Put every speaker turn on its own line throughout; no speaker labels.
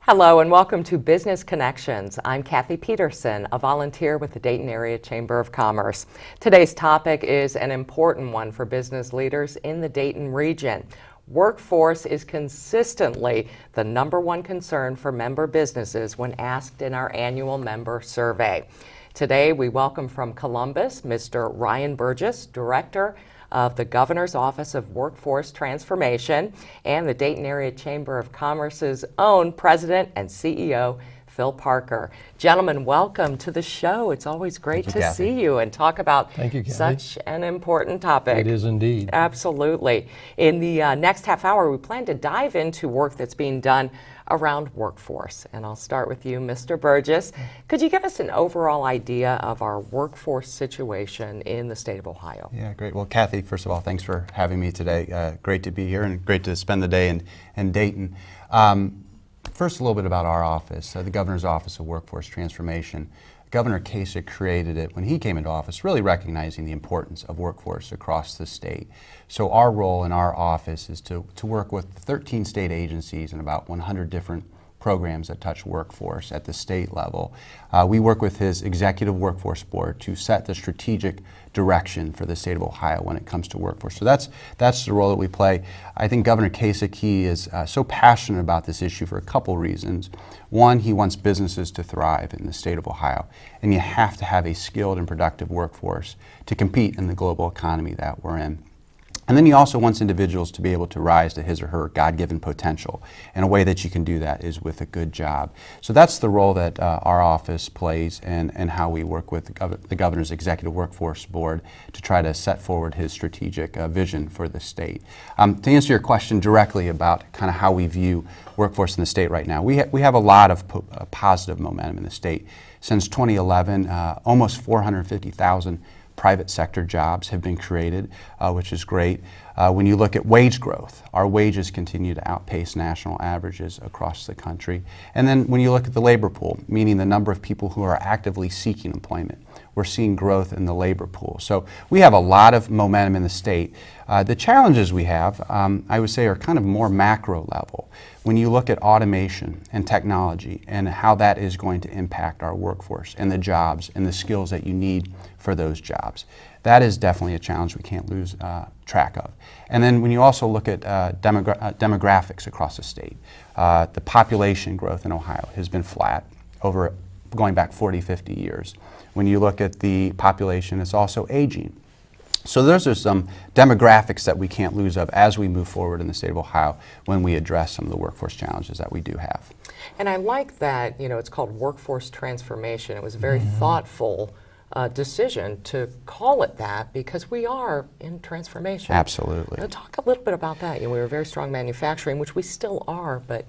Hello and welcome to Business Connections. I'm Cathy Petersen, a volunteer with the Dayton Area Chamber of Commerce. Today's topic is an important one for business leaders in the Dayton region. Workforce is consistently the #1 concern for member businesses when asked in our annual member survey. Today we welcome from Columbus Mr. Ryan Burgess, Director of the Governor's Office of Workforce Transformation, and the Dayton Area Chamber of Commerce's own President and CEO, Phil Parker. Gentlemen, welcome to the show. It's always great to see you and talk about such an important topic.
It is indeed.
Absolutely. In the next half hour, we plan to dive into work that's being done around workforce. And I'll start with you, Mr. Burgess. Could you give us an overall idea of our workforce situation in the state of Ohio?
Yeah, great. Well, Cathy, first of all, thanks for having me today. Great to be here and great to spend the day in Dayton. First, a little bit about our office, the Governor's Office of Workforce Transformation. Governor Kasich created it when he came into office, really recognizing the importance of workforce across the state. So our role in our office is to work with 13 state agencies and about 100 different programs that touch workforce at the state level. We work with his Executive Workforce Board to set the strategic direction for the state of Ohio when it comes to workforce. So that's the role that we play. I think Governor Kasich, he is so passionate about this issue for a couple reasons. One, he wants businesses to thrive in the state of Ohio, and you have to have a skilled and productive workforce to compete in the global economy that we're in. And then he also wants individuals to be able to rise to his or her God-given potential. And a way that you can do that is with a good job. So that's the role that our office plays and how we work with the Governor's Executive Workforce Board to try to set forward his strategic vision for the state. To answer your question directly about kind of how we view workforce in the state right now, we have a lot of positive momentum in the state. Since 2011, almost 450,000 private sector jobs have been created, which is great. When you look at wage growth, our wages continue to outpace national averages across the country. And then when you look at the labor pool, meaning the number of people who are actively seeking employment, we're seeing growth in the labor pool. So we have a lot of momentum in the state. The challenges we have, I would say, are kind of more macro level. When you look at automation and technology and how that is going to impact our workforce and the jobs and the skills that you need for those jobs, that is definitely a challenge we can't lose track of. And then when you also look at demographics across the state, the population growth in Ohio has been flat over going back 40, 50 years. When you look at the population, it's also aging. So those are some demographics that we can't lose of as we move forward in the state of Ohio when we address some of the workforce challenges that we do have.
And I like that, it's called workforce transformation. It was a very thoughtful decision to call it that because we are in transformation.
Absolutely.
Now, talk a little bit about that. We were very strong manufacturing, which we still are, but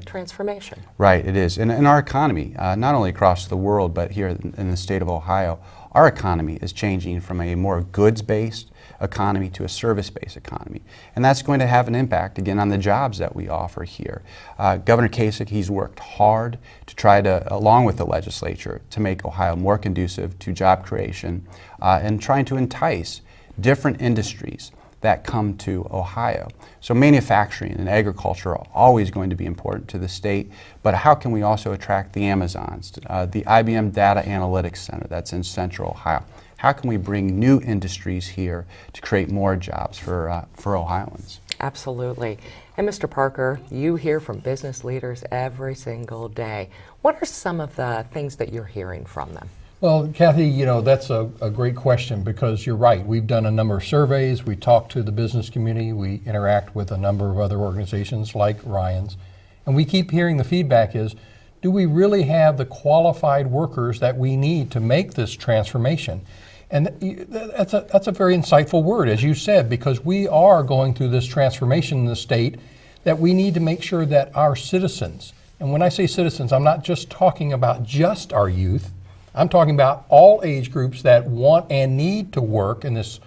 transformation.
Right, it is. And our economy, not only across the world, but here in the state of Ohio, our economy is changing from a more goods-based economy to a service-based economy. And that's going to have an impact, again, on the jobs that we offer here. Governor Kasich, he's worked hard to try to, along with the legislature, to make Ohio more conducive to job creation and trying to entice different industries that come to Ohio. So manufacturing and agriculture are always going to be important to the state, but how can we also attract the Amazons, the IBM Data Analytics Center that's in Central Ohio? How can we bring new industries here to create more jobs for Ohioans? Absolutely.
And Mr. Parker, you hear from business leaders every single day. What are some of the things that you're hearing from them?
Well, Cathy, that's a great question because you're right. We've done a number of surveys. We talk to the business community. We interact with a number of other organizations like Ryan's. And we keep hearing the feedback is, do we really have the qualified workers that we need to make this transformation? And that's a very insightful word, as you said, because we are going through this transformation in the state that we need to make sure that our citizens, and when I say citizens, I'm not just talking about just our youth, I'm talking about all age groups that want and need to work in this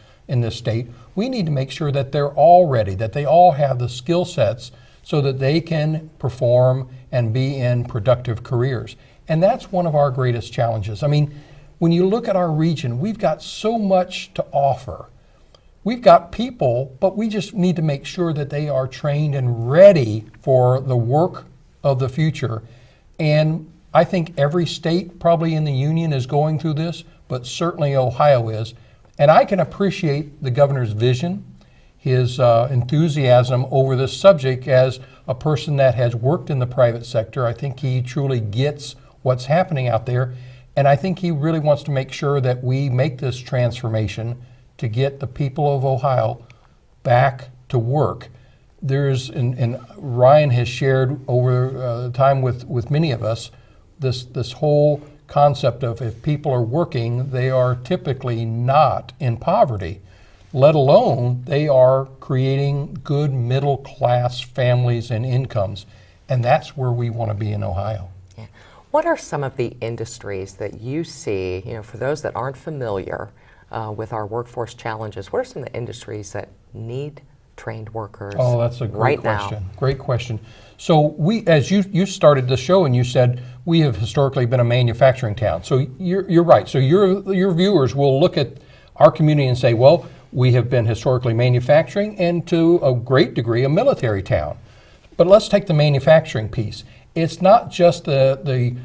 state. We need to make sure that they're all ready, that they all have the skill sets so that they can perform and be in productive careers. And that's one of our greatest challenges. I mean, when you look at our region, we've got so much to offer. We've got people, but we just need to make sure that they are trained and ready for the work of the future. And I think every state probably in the union is going through this, but certainly Ohio is. And I can appreciate the governor's vision, his enthusiasm over this subject as a person that has worked in the private sector. I think he truly gets what's happening out there. And I think he really wants to make sure that we make this transformation to get the people of Ohio back to work. And Ryan has shared over time with many of us this whole concept of if people are working, they are typically not in poverty, let alone they are creating good middle class families and incomes. And that's where we want to be in Ohio.
Yeah. What are some of the industries that you see, for those that aren't familiar with our workforce challenges, what are some of the industries that need trained workers?
Oh, that's a great
right
question.
now?
Great question. So as you started the show and you said we have historically been a manufacturing town. So you're right. So your viewers will look at our community and say, well, we have been historically manufacturing and to a great degree a military town. But let's take the manufacturing piece. It's not just the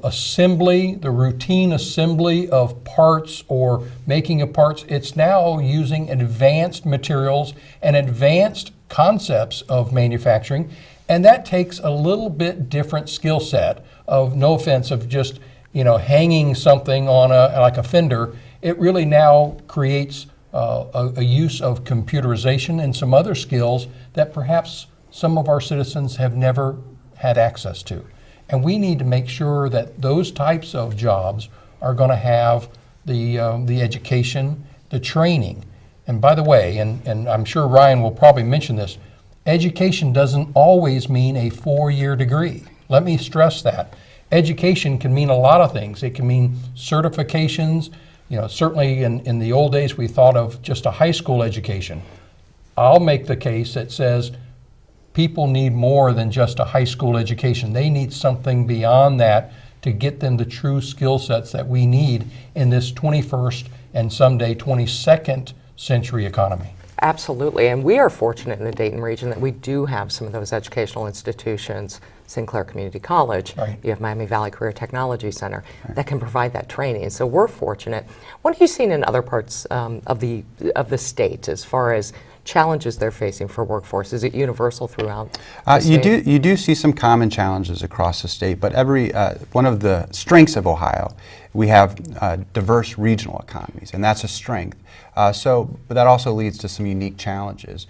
assembly, the routine assembly of parts or making of parts. It's now using advanced materials and advanced concepts of manufacturing, and that takes a little bit different skill set of, no offense, of just hanging something on like a fender. It really now creates a use of computerization and some other skills that perhaps some of our citizens have never had access to. And we need to make sure that those types of jobs are going to have the education, the training. And by the way, and I'm sure Ryan will probably mention this, education doesn't always mean a 4-year degree. Let me stress that. Education can mean a lot of things. It can mean certifications. Certainly in the old days we thought of just a high school education. I'll make the case that says people need more than just a high school education. They need something beyond that to get them the true skill sets that we need in this 21st and someday 22nd century economy.
Absolutely, and we are fortunate in the Dayton region that we do have some of those educational institutions, Sinclair Community College,
right.
You have Miami Valley Career Technology Center, right, that can provide that training. So we're fortunate. What have you seen in other parts of the state as far as challenges they're facing for workforce? Is it universal throughout the state?
You do see some common challenges across the state, but one of the strengths of Ohio, we have diverse regional economies, and that's a strength. But that also leads to some unique challenges.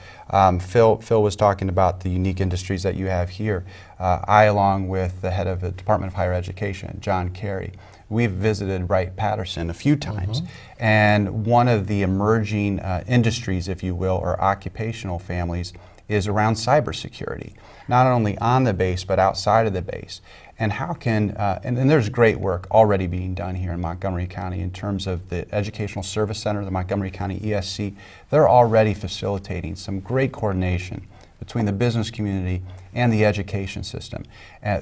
Phil was talking about the unique industries that you have here. I, along with the head of the Department of Higher Education, John Carey, we've visited Wright-Patterson a few times, and one of the emerging industries, if you will, or occupational families is around cybersecurity, not only on the base but outside of the base. And how can, and there's great work already being done here in Montgomery County in terms of the Educational Service Center, the Montgomery County ESC. They're already facilitating some great coordination between the business community and the education system.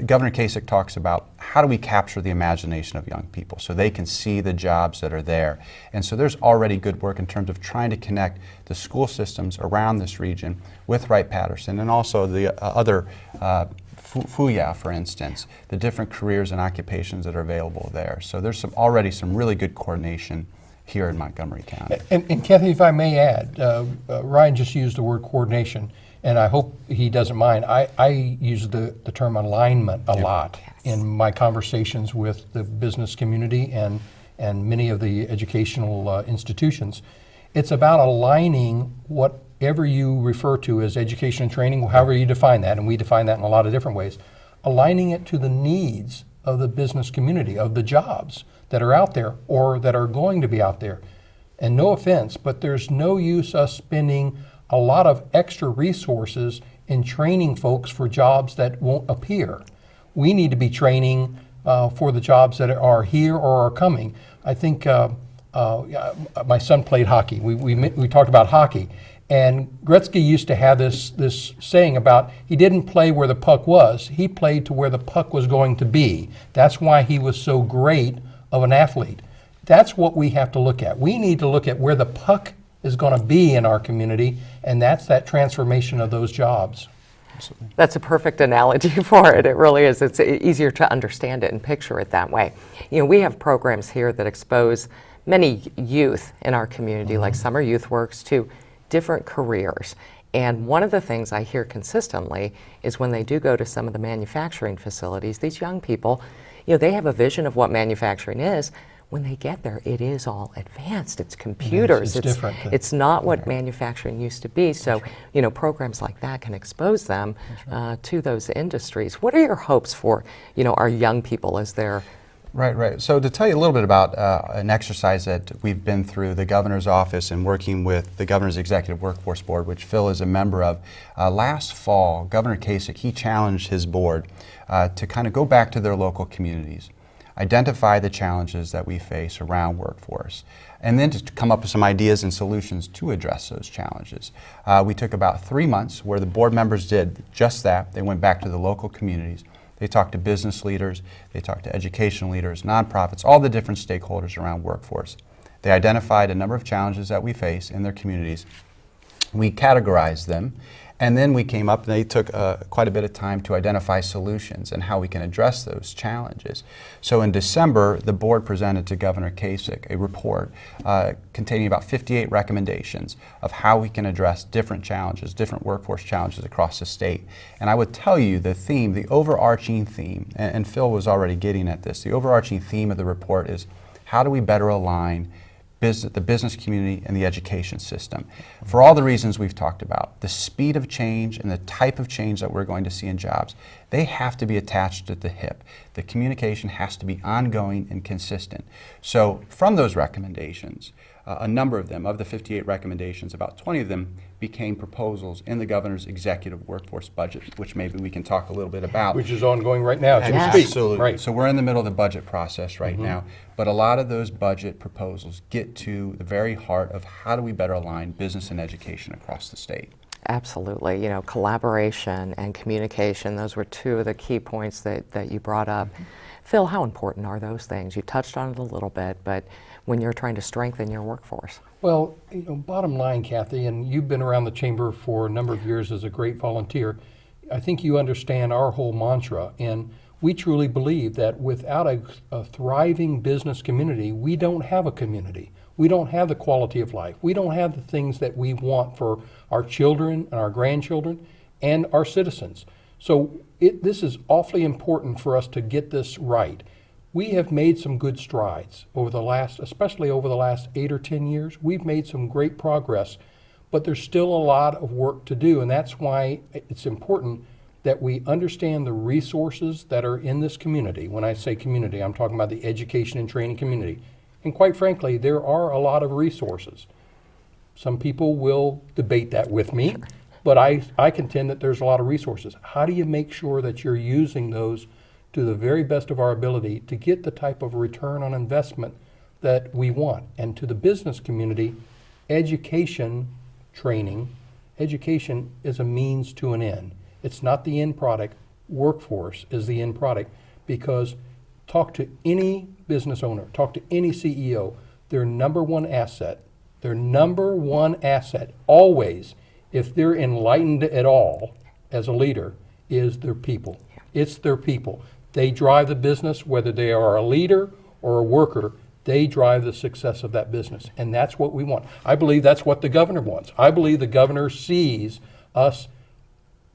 Governor Kasich talks about how do we capture the imagination of young people so they can see the jobs that are there. And so there's already good work in terms of trying to connect the school systems around this region with Wright-Patterson and also the other FUYA, for instance, the different careers and occupations that are available there. So there's already some really good coordination here in Montgomery County.
And Cathy, if I may add, Ryan just used the word coordination, and I hope he doesn't mind. I use the term alignment a lot in my conversations with the business community and many of the educational institutions. It's about aligning whatever you refer to as education and training, however you define that, and we define that in a lot of different ways, aligning it to the needs of the business community, of the jobs that are out there or that are going to be out there. And no offense, but there's no use us spending a lot of extra resources in training folks for jobs that won't appear. We need to be training for the jobs that are here or are coming. I think my son played hockey. We talked about hockey. And Gretzky used to have this saying about he didn't play where the puck was, he played to where the puck was going to be. That's why he was so great of an athlete. That's what we have to look at. We need to look at where the puck is going to be in our community, and that's that transformation of those jobs.
Absolutely.
That's a perfect analogy for it. It really is. It's easier to understand it and picture it that way. You know, we have programs here that expose many youth in our community, like Summer Youth Works, to different careers. And one of the things I hear consistently is when they do go to some of the manufacturing facilities, these young people, you know, they have a vision of what manufacturing is. When they get there, it is all advanced. It's computers.
It's different.
It's not what manufacturing used to be. So, you know, programs like that can expose them to those industries. What are your hopes for, you know, our young people as they're
Right. So to tell you a little bit about an exercise that we've been through the governor's office and working with the governor's executive workforce board, which Phil is a member of, last fall, Governor Kasich, he challenged his board to kind of go back to their local communities, identify the challenges that we face around workforce, and then to come up with some ideas and solutions to address those challenges. We took about 3 months where the board members did just that. They went back to the local communities. They talked to business leaders, they talked to education leaders, nonprofits, all the different stakeholders around workforce. They identified a number of challenges that we face in their communities. We categorized them, and then we came up and they took quite a bit of time to identify solutions and how we can address those challenges. So in December, the board presented to Governor Kasich a report containing about 58 recommendations of how we can address different challenges, different workforce challenges across the state. And I would tell you the theme, the overarching theme, and Phil was already getting at this, the overarching theme of the report is how do we better align the business community and the education system. For all the reasons we've talked about, the speed of change and the type of change that we're going to see in jobs, they have to be attached at the hip. The communication has to be ongoing and consistent. So from those recommendations, a number of them, of the 58 recommendations, about 20 of them became proposals in the governor's executive workforce budget, which maybe we can talk a little bit about.
Which is ongoing right now as we speak.
Absolutely.
Right.
So we're in the middle of the budget process right now, but a lot of those budget proposals get to the very heart of how do we better align business and education across the state.
Absolutely. You know, collaboration and communication, those were two of the key points that you brought up. Phil, how important are those things? You touched on it a little bit, but when you're trying to strengthen your workforce?
Well, you know, bottom line, Cathy, and you've been around the chamber for a number of years as a great volunteer, I think you understand our whole mantra, and we truly believe that without a thriving business community, we don't have a community. We don't have the quality of life. We don't have the things that we want for our children and our grandchildren and our citizens. So this is awfully important for us to get this right. We have made some good strides over the last, especially over the last 8 or 10 years. We've made some great progress, but there's still a lot of work to do, and that's why it's important that we understand the resources that are in this community. When I say community, I'm talking about the education and training community. And quite frankly, there are a lot of resources. Some people will debate that with me, but I contend that there's a lot of resources. How do you make sure that you're using those to the very best of our ability to get the type of return on investment that we want? And to the business community, education is a means to an end. It's not the end product. Workforce is the end product, because talk to any business owner, talk to any CEO, their number one asset always, if they're enlightened at all as a leader, is their people. It's their people. They drive the business, whether they are a leader or a worker, they drive the success of that business. And that's what we want. I believe that's what the governor wants. I believe the governor sees us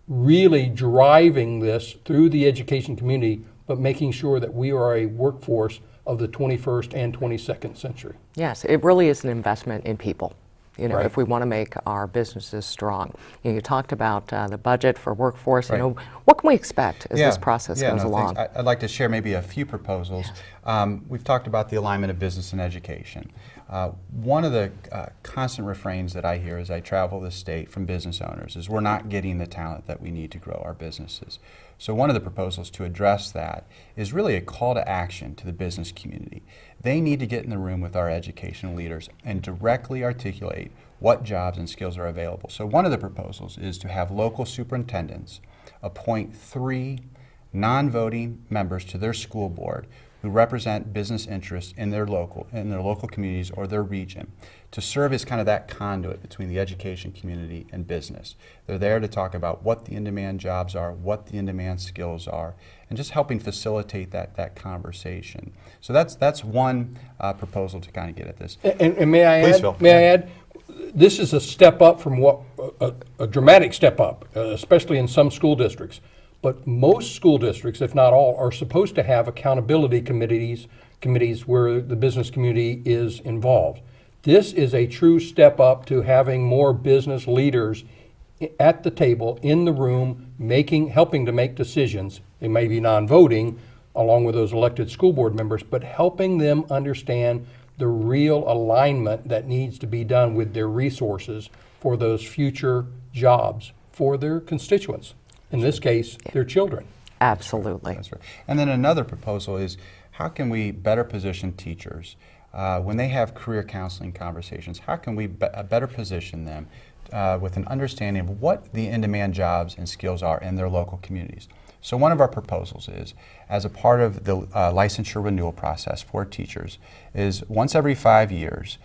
really driving this through the education community, but making sure that we are a workforce of the 21st and 22nd century.
Yes, it really is an investment in people. You know,
Right.
if we want to make our businesses strong. You know, you talked about the budget for workforce.
Right.
You know, what can we expect as this process goes along?
Thanks. I'd like to share maybe a few proposals. We've talked about the alignment of business and education. One of the constant refrains that I hear as I travel the state from business owners is we're not getting the talent that we need to grow our businesses. So one of the proposals to address that is really a call to action to the business community. They need to get in the room with our educational leaders and directly articulate what jobs and skills are available. So one of the proposals is to have local superintendents appoint 3 non-voting members to their school board who represent business interests in their local communities or their region, to serve as kind of that conduit between the education community and business. They're there to talk about what the in-demand jobs are, what the in-demand skills are, and just helping facilitate that conversation. So that's one proposal to kind of get at this.
And may I
Please,
add?
Phil.
May I add? This is a step up from what a dramatic step up, especially in some school districts. But most school districts, if not all, are supposed to have accountability committees where the business community is involved. This is a true step up to having more business leaders at the table, in the room, helping to make decisions. They may be non-voting, along with those elected school board members, but helping them understand the real alignment that needs to be done with their resources for those future jobs for their constituents. In this case, their children.
Absolutely.
That's right. And then another proposal is, how can we better position teachers when they have career counseling conversations? How can we better position them with an understanding of what the in-demand jobs and skills are in their local communities? So one of our proposals is, as a part of the licensure renewal process for teachers, is once every 5 years,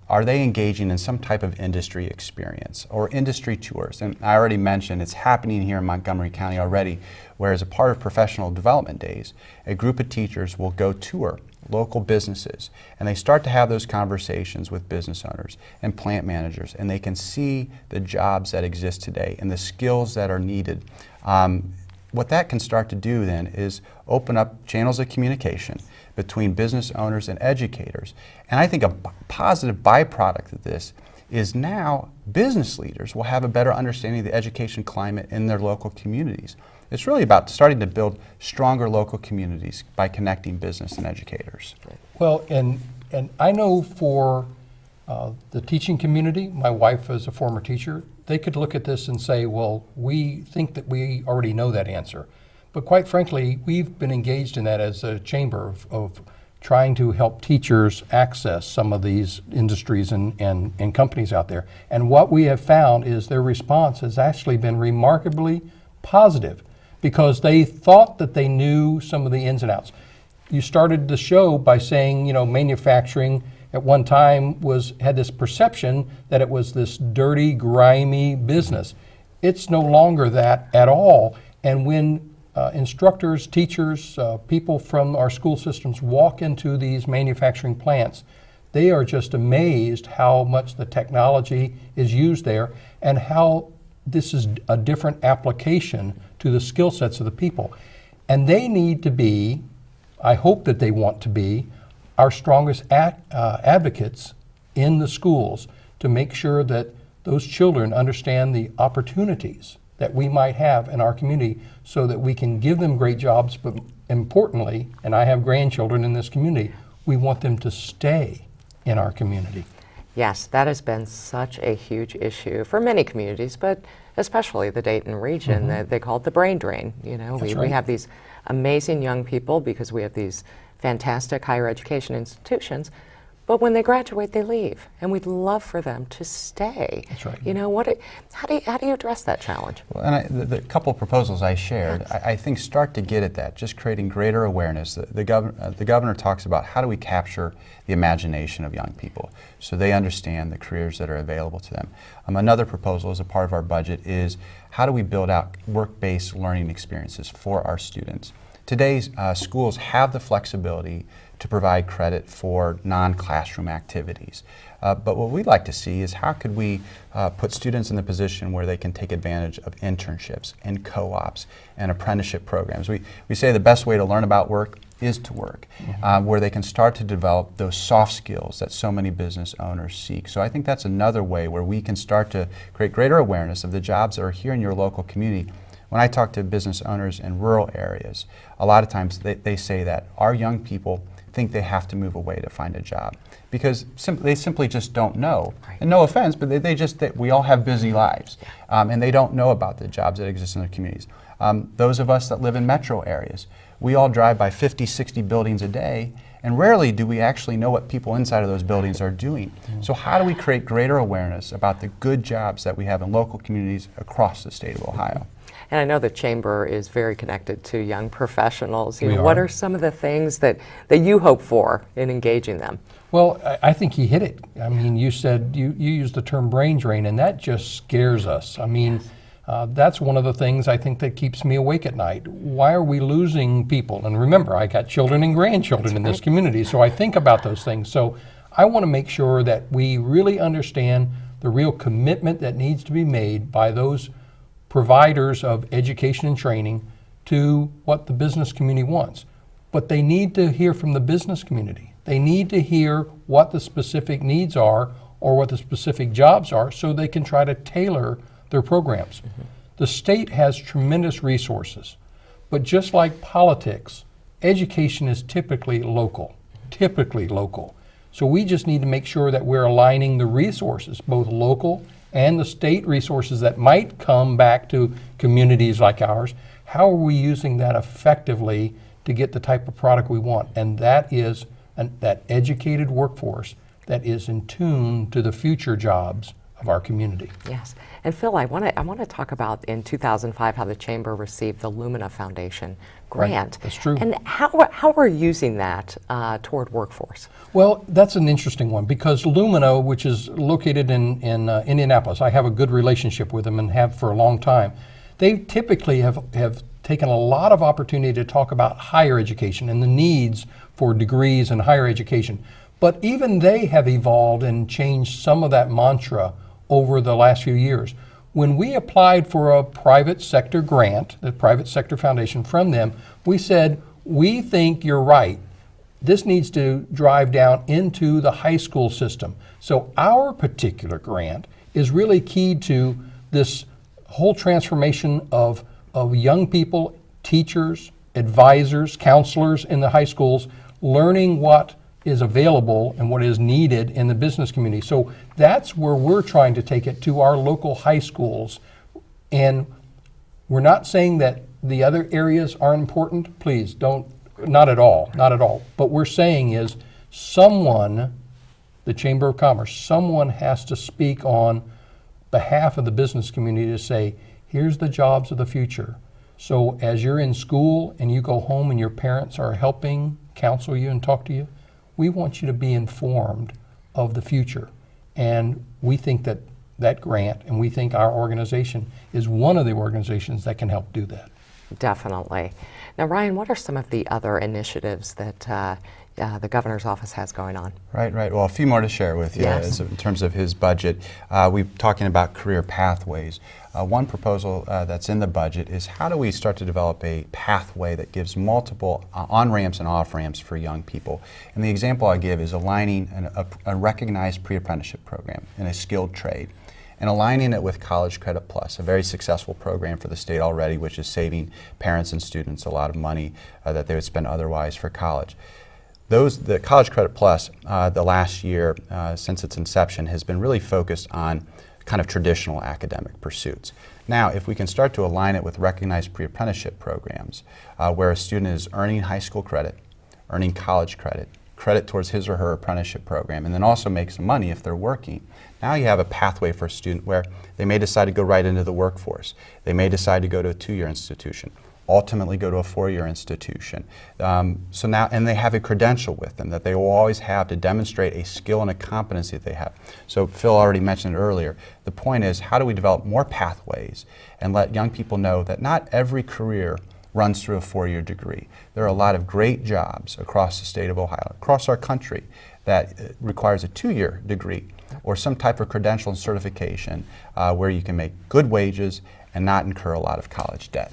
are they engaging in some type of industry experience or industry tours? And I already mentioned it's happening here in Montgomery County already, where as a part of professional development days, a group of teachers will go tour local businesses, and they start to have those conversations with business owners and plant managers, and they can see the jobs that exist today and the skills that are needed. What that can start to do then is open up channels of communication between business owners and educators. And I think a positive byproduct of this is now business leaders will have a better understanding of the education climate in their local communities. It's really about starting to build stronger local communities by connecting business and educators.
Well, and I know for the teaching community, my wife is a former teacher, they could look at this and say, well, we think that we already know that answer. But quite frankly, we've been engaged in that as a chamber of trying to help teachers access some of these industries and companies out there. And what we have found is their response has actually been remarkably positive, because they thought that they knew some of the ins and outs. You started the show by saying, manufacturing at one time had this perception that it was this dirty, grimy business. It's no longer that at all. And when instructors, teachers, people from our school systems walk into these manufacturing plants, they are just amazed how much the technology is used there and how this is a different application to the skill sets of the people. And they need to be, I hope that they want to be, our strongest advocates in the schools to make sure that those children understand the opportunities that we might have in our community so that we can give them great jobs, but importantly, and I have grandchildren in this community, we want them to stay in our community.
Yes, that has been such a huge issue for many communities, but especially the Dayton region. They call it the brain drain. We have these amazing young people because we have these fantastic higher education institutions, but when they graduate, they leave, and we'd love for them to stay.
That's right.
How do you address that challenge?
Well, and the couple of proposals I shared, yes. I think start to get at that, just creating greater awareness. The governor talks about how do we capture the imagination of young people so they understand the careers that are available to them. Another proposal as a part of our budget is how do we build out work-based learning experiences for our students. Today's schools have the flexibility to provide credit for non-classroom activities. But what we'd like to see is how could we put students in the position where they can take advantage of internships and co-ops and apprenticeship programs. We say the best way to learn about work is to work, where they can start to develop those soft skills that so many business owners seek. So I think that's another way where we can start to create greater awareness of the jobs that are here in your local community. When I talk to business owners in rural areas, a lot of times they say that our young people think they have to move away to find a job because they simply just don't know. Right. And no offense, but we all have busy lives, and they don't know about the jobs that exist in their communities. Those of us that live in metro areas, we all drive by 50, 60 buildings a day, and rarely do we actually know what people inside of those buildings are doing. So how do we create greater awareness about the good jobs that we have in local communities across the state of Ohio?
And I know the Chamber is very connected to young professionals.
We
What
are.
are some of the things that you hope for in engaging them?
Well, I think you hit it. I mean, you said, you used the term brain drain, and that just scares us. I mean, that's one of the things I think that keeps me awake at night. Why are we losing people? And remember, I got children and grandchildren in this community, so I think about those things. So I want to make sure that we really understand the real commitment that needs to be made by those providers of education and training to what the business community wants. But they need to hear from the business community. They need to hear what the specific needs are or what the specific jobs are so they can try to tailor their programs. The state has tremendous resources, but just like politics, education is typically local. So we just need to make sure that we're aligning the resources, both local and the state resources that might come back to communities like ours. How are we using that effectively to get the type of product we want? And that is that educated workforce that is in tune to the future jobs of our community.
Yes. And Phil, I want to talk about in 2005 how the Chamber received the Lumina Foundation grant.
Right. That's true.
And how we're using that toward workforce.
Well, that's an interesting one because Lumina, which is located in Indianapolis, I have a good relationship with them and have for a long time. They typically have taken a lot of opportunity to talk about higher education and the needs for degrees in higher education. But even they have evolved and changed some of that mantra over the last few years. When we applied for a private sector grant, the private sector foundation from them, we said, we think you're right. This needs to drive down into the high school system. So our particular grant is really key to this whole transformation of young people, teachers, advisors, counselors in the high schools, learning what is available and what is needed in the business community. So that's where we're trying to take it to our local high schools. And we're not saying that the other areas aren't important. Please don't, not at all. But we're saying is someone, the Chamber of Commerce, someone has to speak on behalf of the business community to say, here's the jobs of the future. So as you're in school and you go home and your parents are helping counsel you and talk to you, we want you to be informed of the future. And we think that grant, and we think our organization is one of the organizations that can help do that.
Definitely. Now, Ryan, what are some of the other initiatives that the governor's office has going on?
Right. Well, a few more to share with you.
Yes.
In terms of his budget. We're talking about career pathways. One proposal that's in the budget is how do we start to develop a pathway that gives multiple on-ramps and off-ramps for young people. And the example I give is aligning a recognized pre-apprenticeship program in a skilled trade and aligning it with College Credit Plus, a very successful program for the state already, which is saving parents and students a lot of money that they would spend otherwise for college. The College Credit Plus, the last year since its inception, has been really focused on kind of traditional academic pursuits. Now, if we can start to align it with recognized pre-apprenticeship programs, where a student is earning high school credit, earning college credit towards his or her apprenticeship program, and then also make some money if they're working. Now you have a pathway for a student where they may decide to go right into the workforce. They may decide to go to a 2-year institution, ultimately go to a 4-year institution. So now, and they have a credential with them that they will always have to demonstrate a skill and a competency that they have. So Phil already mentioned it earlier. The point is, how do we develop more pathways and let young people know that not every career runs through a 4-year degree. There are a lot of great jobs across the state of Ohio, across our country, that requires a 2-year degree or some type of credential and certification where you can make good wages and not incur a lot of college debt.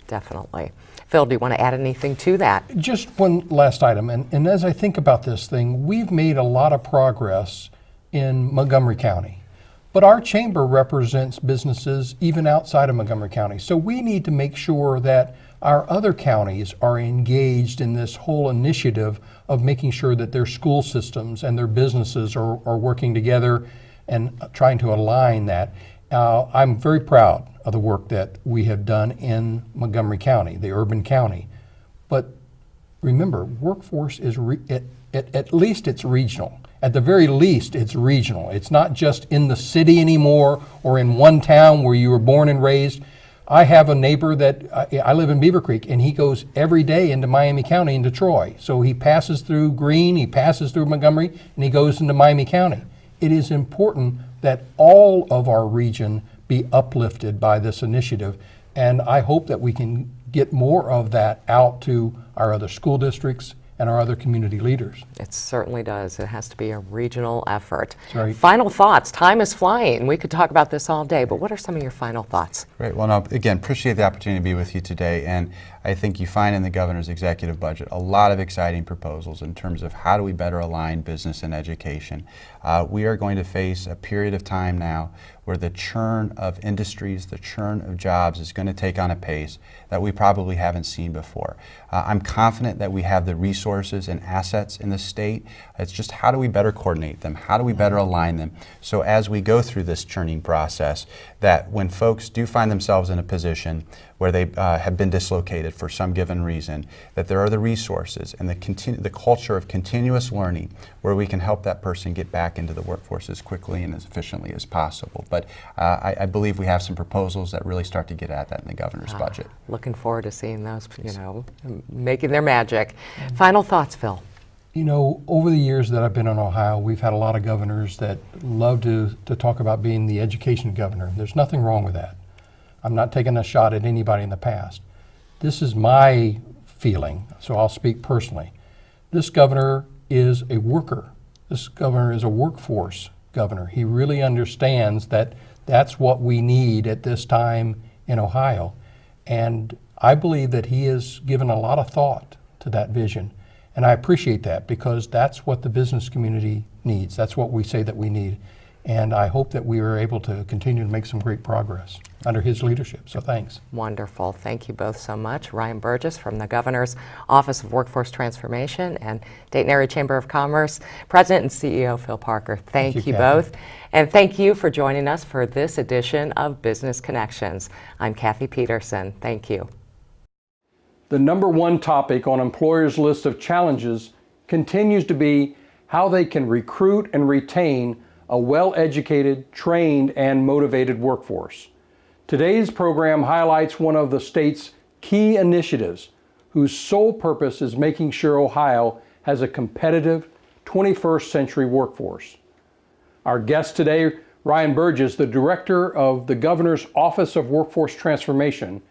Definitely. Phil, do you want to add anything to that?
Just one last item, and as I think about this thing, we've made a lot of progress in Montgomery County, but our chamber represents businesses even outside of Montgomery County, so we need to make sure that our other counties are engaged in this whole initiative of making sure that their school systems and their businesses are working together and trying to align that. I'm very proud of the work that we have done in Montgomery County, the urban county. But remember, workforce is, at least it's regional. At the very least, it's regional. It's not just in the city anymore or in one town where you were born and raised. I have a neighbor that, I live in Beaver Creek, and he goes every day into Miami County into Troy. So he passes through Greene, he passes through Montgomery, and he goes into Miami County. It is important that all of our region be uplifted by this initiative, and I hope that we can get more of that out to our other school districts and our other community leaders.
It certainly does. It has to be a regional effort.
That's right.
Final thoughts. Time is flying. We could talk about this all day, but what are some of your final thoughts?
Great. Well, no, again, appreciate the opportunity to be with you today. And I think you find in the governor's executive budget a lot of exciting proposals in terms of how do we better align business and education. We are going to face a period of time now where the churn of industries, the churn of jobs is going to take on a pace that we probably haven't seen before. I'm confident that we have the resources and assets in the state. It's just how do we better coordinate them? How do we better align them? So as we go through this churning process, that when folks do find themselves in a position where they have been dislocated for some given reason, that there are the resources and the culture of continuous learning where we can help that person get back into the workforce as quickly and as efficiently as possible. But I believe we have some proposals that really start to get at that in the governor's budget.
Looking forward to seeing those, making their magic. Final thoughts, Phil?
You know, over the years that I've been in Ohio, we've had a lot of governors that love to talk about being the education governor. There's nothing wrong with that. I'm not taking a shot at anybody in the past. This is my feeling, so I'll speak personally. This governor is a worker. This governor is a workforce governor. He really understands that that's what we need at this time in Ohio. And I believe that he has given a lot of thought to that vision. And I appreciate that because that's what the business community needs. That's what we say that we need. And I hope that we are able to continue to make some great progress under his leadership. So thanks.
Wonderful. Thank you both so much. Ryan Burgess from the Governor's Office of Workforce Transformation and Dayton Area Chamber of Commerce, President and CEO Phil Parker. Thank you
Kathy.
both. And thank you for joining us for this edition of Business Connections. I'm Cathy Petersen. Thank you.
The number one topic on employers' list of challenges continues to be how they can recruit and retain a well-educated, trained, and motivated workforce. Today's program highlights one of the state's key initiatives whose sole purpose is making sure Ohio has a competitive 21st century workforce. Our guest today, Ryan Burgess, the Director of the Governor's Office of Workforce Transformation,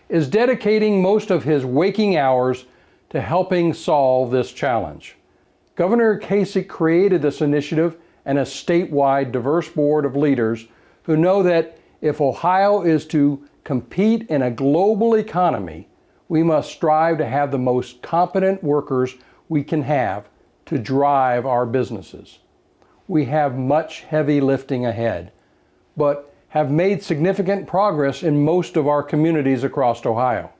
is dedicating most of his waking hours to helping solve this challenge. Governor Kasich created this initiative and a statewide diverse board of leaders who know that if Ohio is to compete in a global economy, we must strive to have the most competent workers we can have to drive our businesses. We have much heavy lifting ahead, but have made significant progress in most of our communities across Ohio.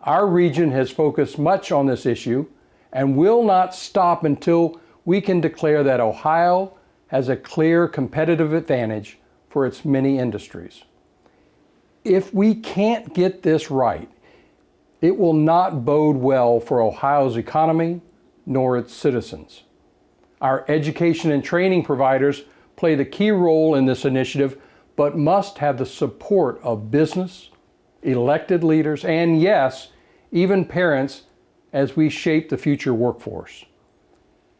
Our region has focused much on this issue and will not stop until we can declare that Ohio has a clear competitive advantage for its many industries. If we can't get this right, it will not bode well for Ohio's economy nor its citizens. Our education and training providers play the key role in this initiative, but must have the support of business, elected leaders, and yes, even parents as we shape the future workforce.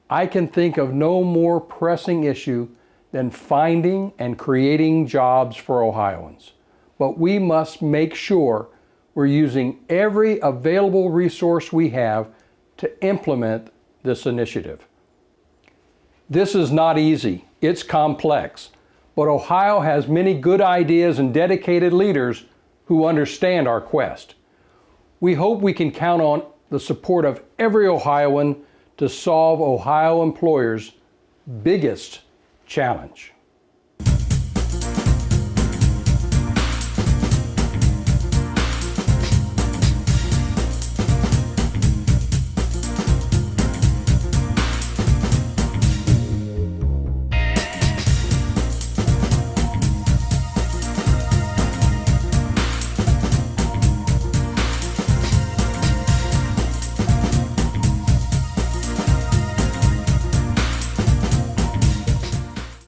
I can think of no more pressing issue than finding and creating jobs for Ohioans. But we must make sure we're using every available resource we have to implement this initiative. This is not easy, it's complex, but Ohio has many good ideas and dedicated leaders who understand our quest. We hope we can count on the support of every Ohioan to solve Ohio employers' biggest challenge.